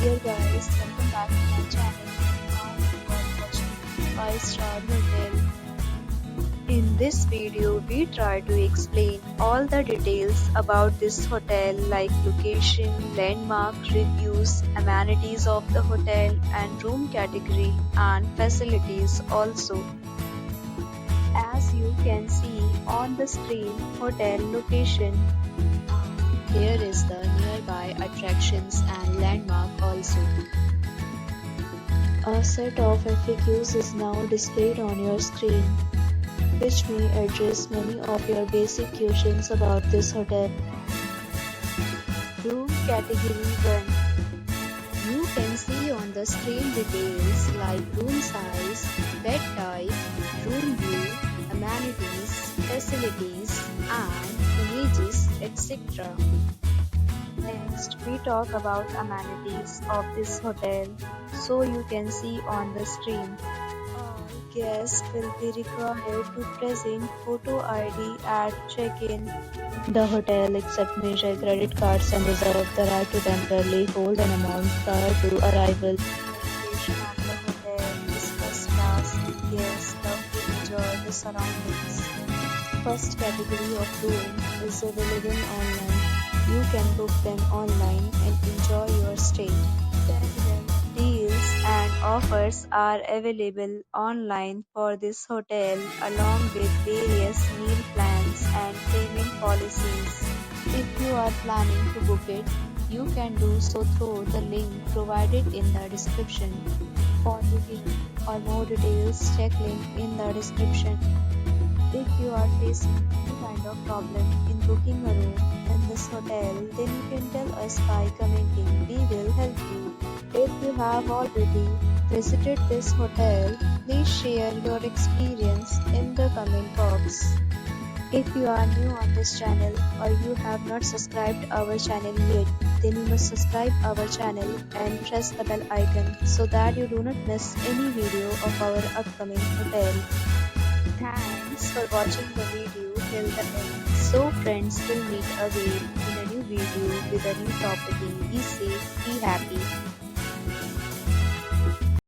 Dear guys, welcome back to my channel. Now you are watching 5-star hotel. In this video, we try to explain all the details about this hotel like location, landmark, reviews, amenities of the hotel and room category and facilities also. As you can see on the screen, hotel location. Here is the nearby attractions and landmark also. A set of FAQs is now displayed on your screen, which may address many of your basic questions about this hotel. Room category 1. You can see on the screen details like room size, bed type, room view, amenities, facilities and images, etc. Next, we talk about amenities of this hotel. So you can see on the screen. All guests will be required to present photo ID at check-in. The hotel accepts major credit cards and reserves the right to temporarily hold an amount prior to arrival. Location of the hotel is first class. Guests love to enjoy the surroundings. First category of room is available online. You can book them online and enjoy your stay. Second, deals and offers are available online for this hotel along with various meal plans and payment policies. If you are planning to book it, you can do so through the link provided in the description. For booking or more details, check link in the description. If you are facing any kind of problem in booking a room in this hotel, then you can tell us by commenting. We will help you. If you have already visited this hotel, please share your experience in the comment box. If you are new on this channel or you have not subscribed our channel yet, then you must subscribe our channel and press the bell icon so that you do not miss any video of our upcoming hotel. Thanks for watching the video till the end. So friends, will meet again in a new video with a new property. Be safe, be happy.